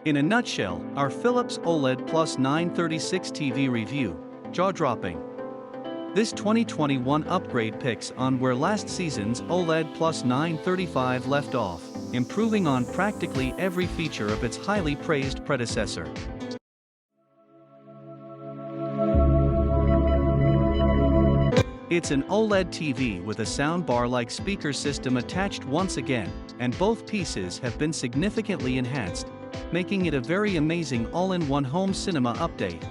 In a nutshell, our Philips OLED+936 TV review, jaw-dropping. This 2021 upgrade picks on where last season's OLED+935 left off, improving on practically every feature of its highly praised predecessor. It's an OLED TV with a soundbar-like speaker system attached once again, and both pieces have been significantly enhanced, making it a very amazing all-in-one home cinema update.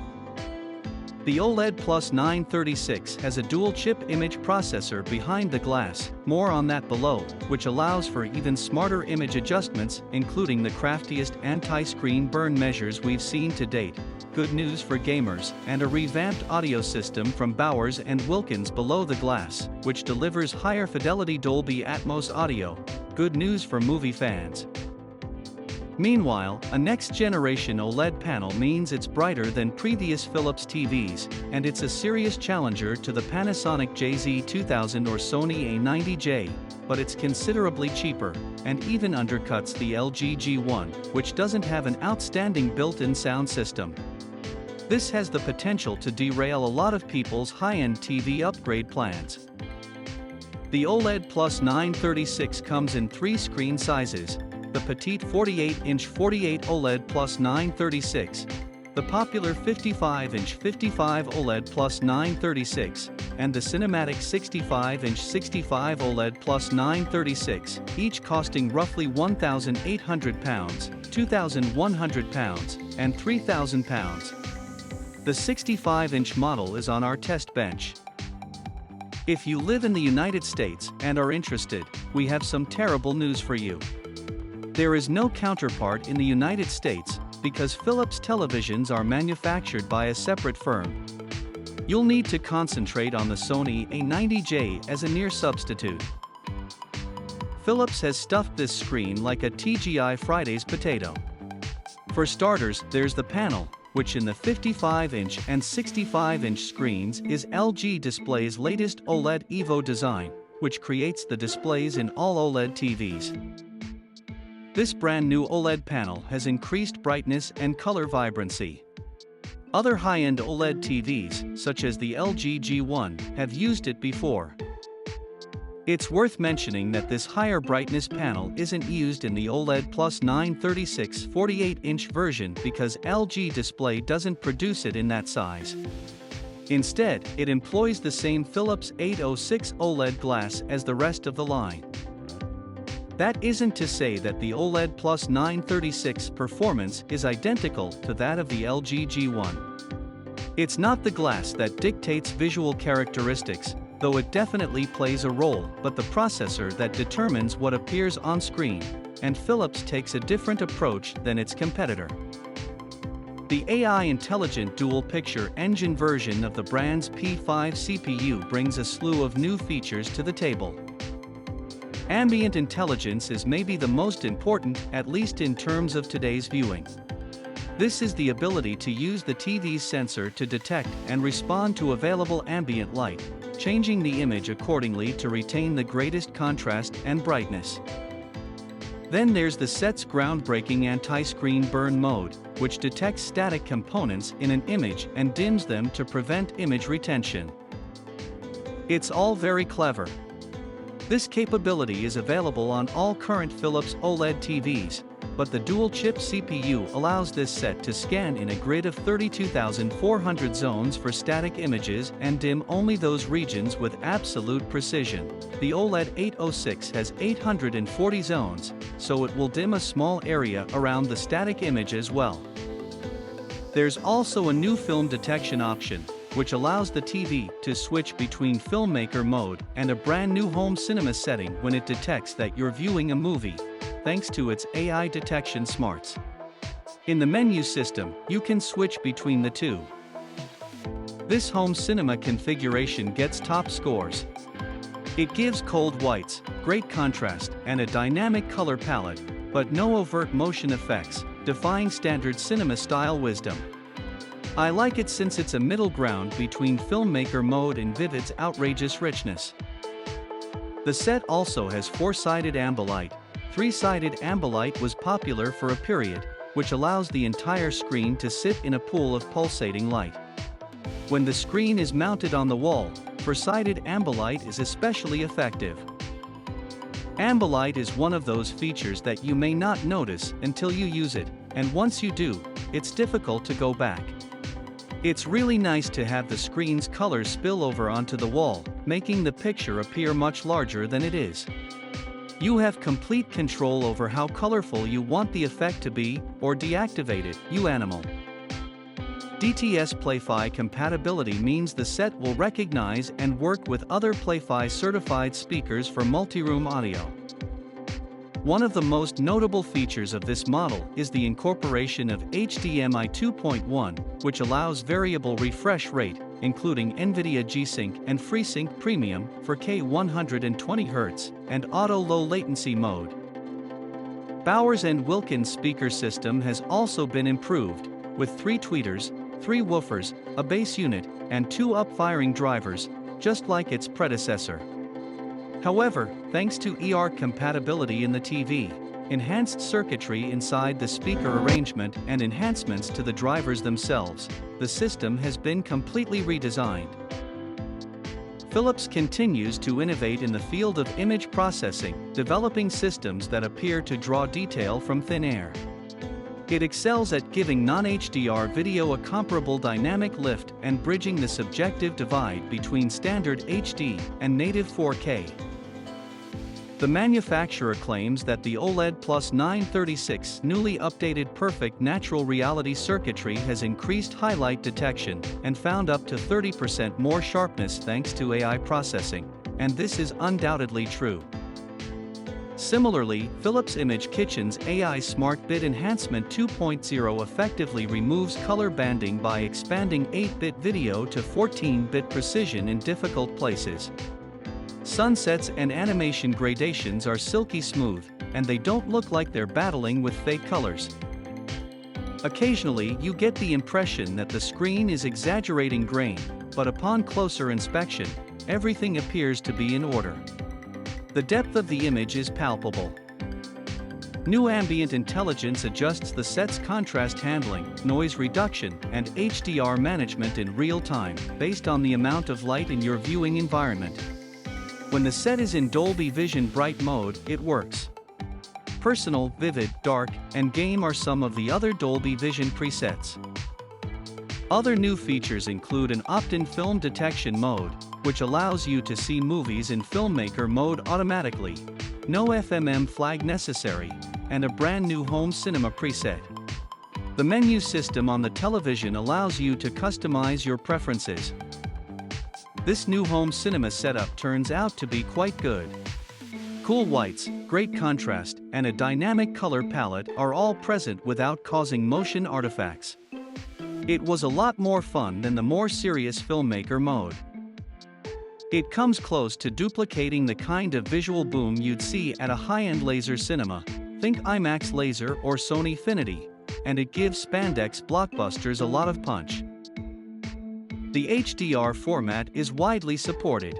The OLED+936 has a dual-chip image processor behind the glass, more on that below, which allows for even smarter image adjustments, including the craftiest anti-screen burn measures we've seen to date. Good news for gamers, and a revamped audio system from Bowers and Wilkins below the glass, which delivers higher-fidelity Dolby Atmos audio. Good news for movie fans. Meanwhile, a next-generation OLED panel means it's brighter than previous Philips TVs, and it's a serious challenger to the Panasonic JZ2000 or Sony A90J, but it's considerably cheaper, and even undercuts the LG G1, which doesn't have an outstanding built-in sound system. This has the potential to derail a lot of people's high-end TV upgrade plans. The OLED+936 comes in 3 screen sizes: the petite 48-inch 48 OLED+936, the popular 55-inch 55 OLED+936, and the cinematic 65-inch 65 OLED+936, each costing roughly £1,800, £2,100, and £3,000. The 65-inch model is on our test bench. If you live in the United States and are interested, we have some terrible news for you. There is no counterpart in the United States, because Philips televisions are manufactured by a separate firm. You'll need to concentrate on the Sony A90J as a near substitute. Philips has stuffed this screen like a TGI Fridays potato. For starters, there's the panel, which in the 55-inch and 65-inch screens is LG Display's latest OLED Evo design, which creates the displays in all OLED TVs. This brand new OLED panel has increased brightness and color vibrancy. Other high-end OLED TVs, such as the LG G1, have used it before. It's worth mentioning that this higher brightness panel isn't used in the OLED+936 48-inch version because LG Display doesn't produce it in that size. Instead, it employs the same Philips 806 OLED glass as the rest of the line. That isn't to say that the OLED+936 performance is identical to that of the LG G1. It's not the glass that dictates visual characteristics, though it definitely plays a role, but the processor that determines what appears on screen, and Philips takes a different approach than its competitor. The AI intelligent dual-picture engine version of the brand's P5 CPU brings a slew of new features to the table. Ambient Intelligence is maybe the most important, at least in terms of today's viewing. This is the ability to use the TV's sensor to detect and respond to available ambient light, changing the image accordingly to retain the greatest contrast and brightness. Then there's the set's groundbreaking anti-screen burn mode, which detects static components in an image and dims them to prevent image retention. It's all very clever. This capability is available on all current Philips OLED TVs, but the dual-chip CPU allows this set to scan in a grid of 32,400 zones for static images and dim only those regions with absolute precision. The OLED 806 has 840 zones, so it will dim a small area around the static image as well. There's also a new film detection option, which allows the TV to switch between filmmaker mode and a brand new home cinema setting when it detects that you're viewing a movie, thanks to its AI detection smarts. In the menu system, you can switch between the two. This home cinema configuration gets top scores. It gives cold whites, great contrast, and a dynamic color palette, but no overt motion effects, defying standard cinema-style wisdom. I like it since it's a middle ground between filmmaker mode and Vivid's outrageous richness. The set also has 4-sided Ambilight. 3-sided Ambilight was popular for a period, which allows the entire screen to sit in a pool of pulsating light. When the screen is mounted on the wall, four-sided Ambilight is especially effective. Ambilight is one of those features that you may not notice until you use it, and once you do, it's difficult to go back. It's really nice to have the screen's colors spill over onto the wall, making the picture appear much larger than it is. You have complete control over how colorful you want the effect to be, or deactivate it, you animal. DTS Play-Fi compatibility means the set will recognize and work with other Play-Fi certified speakers for multi-room audio. One of the most notable features of this model is the incorporation of HDMI 2.1, which allows variable refresh rate, including NVIDIA G-Sync and FreeSync Premium for K120Hz and auto low latency mode. Bowers & Wilkins speaker system has also been improved, with 3 tweeters, 3 woofers, a bass unit, and 2 up-firing drivers, just like its predecessor. However, thanks to ER compatibility in the TV, enhanced circuitry inside the speaker arrangement and enhancements to the drivers themselves, the system has been completely redesigned. Philips continues to innovate in the field of image processing, developing systems that appear to draw detail from thin air. It excels at giving non-HDR video a comparable dynamic lift and bridging the subjective divide between standard HD and native 4K. The manufacturer claims that the OLED+936 newly updated perfect natural reality circuitry has increased highlight detection and found up to 30% more sharpness thanks to AI processing, and this is undoubtedly true. Similarly, Philips Image Kitchen's AI Smart Bit Enhancement 2.0 effectively removes color banding by expanding 8-bit video to 14-bit precision in difficult places. Sunsets and animation gradations are silky smooth, and they don't look like they're battling with fake colors. Occasionally you get the impression that the screen is exaggerating grain, but upon closer inspection, everything appears to be in order. The depth of the image is palpable. New Ambient Intelligence adjusts the set's contrast handling, noise reduction, and HDR management in real time, based on the amount of light in your viewing environment. When the set is in Dolby Vision Bright mode, it works. Personal, Vivid, Dark, and Game are some of the other Dolby Vision presets. Other new features include an opt-in film detection mode, which allows you to see movies in filmmaker mode automatically, no FMM flag necessary, and a brand new home cinema preset. The menu system on the television allows you to customize your preferences. This new home cinema setup turns out to be quite good. Cool whites, great contrast, and a dynamic color palette are all present without causing motion artifacts. It was a lot more fun than the more serious filmmaker mode. It comes close to duplicating the kind of visual boom you'd see at a high-end laser cinema, think IMAX Laser or Sony Finity, and it gives spandex blockbusters a lot of punch. The HDR format is widely supported.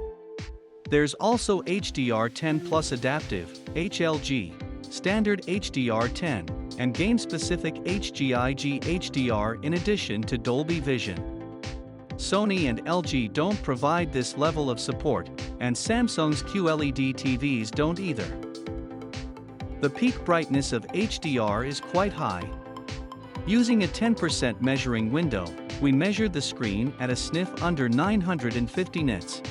There's also HDR10 Plus Adaptive, HLG, Standard HDR10, and game-specific HGIG HDR in addition to Dolby Vision. Sony and LG don't provide this level of support, and Samsung's QLED TVs don't either. The peak brightness of HDR is quite high. Using a 10% measuring window, we measured the screen at a sniff under 950 nits.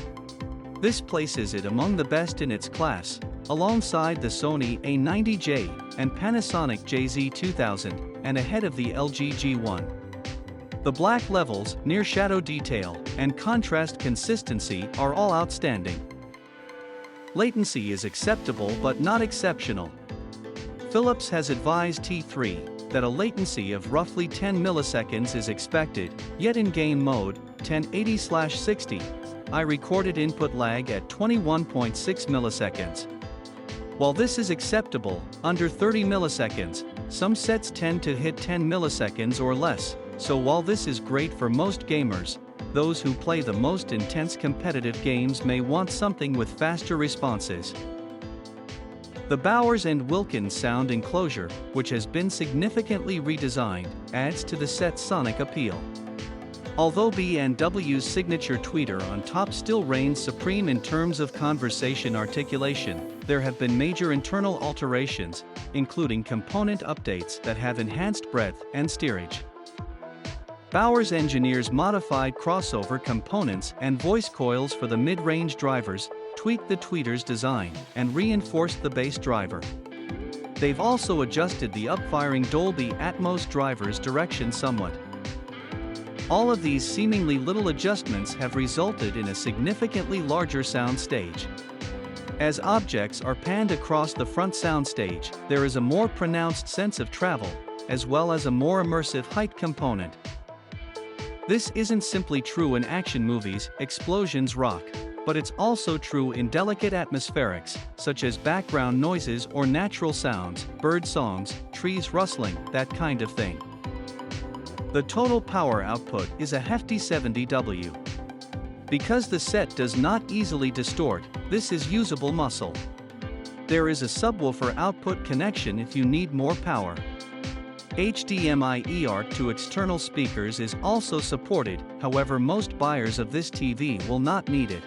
This places it among the best in its class, alongside the Sony A90J and Panasonic JZ2000, and ahead of the LG G1. The black levels, near shadow detail, and contrast consistency are all outstanding. Latency is acceptable but not exceptional. Philips has advised T3 that a latency of roughly 10 milliseconds is expected, yet in game mode, 1080/60, I recorded input lag at 21.6 milliseconds. While this is acceptable, under 30 milliseconds, some sets tend to hit 10 milliseconds or less, so while this is great for most gamers, those who play the most intense competitive games may want something with faster responses. The Bowers and Wilkins sound enclosure, which has been significantly redesigned, adds to the set's sonic appeal. Although B&W's signature tweeter on top still reigns supreme in terms of conversation articulation, there have been major internal alterations, including component updates that have enhanced breadth and steerage. Bowers engineers modified crossover components and voice coils for the mid-range drivers, tweaked the tweeter's design, and reinforced the bass driver. They've also adjusted the upfiring Dolby Atmos driver's direction somewhat. All of these seemingly little adjustments have resulted in a significantly larger sound stage. As objects are panned across the front soundstage, there is a more pronounced sense of travel, as well as a more immersive height component. This isn't simply true in action movies, explosions rock, but it's also true in delicate atmospherics, such as background noises or natural sounds, bird songs, trees rustling, that kind of thing. The total power output is a hefty 70 W. Because the set does not easily distort, this is usable muscle. There is a subwoofer output connection if you need more power. HDMI eARC to external speakers is also supported, however most buyers of this TV will not need it.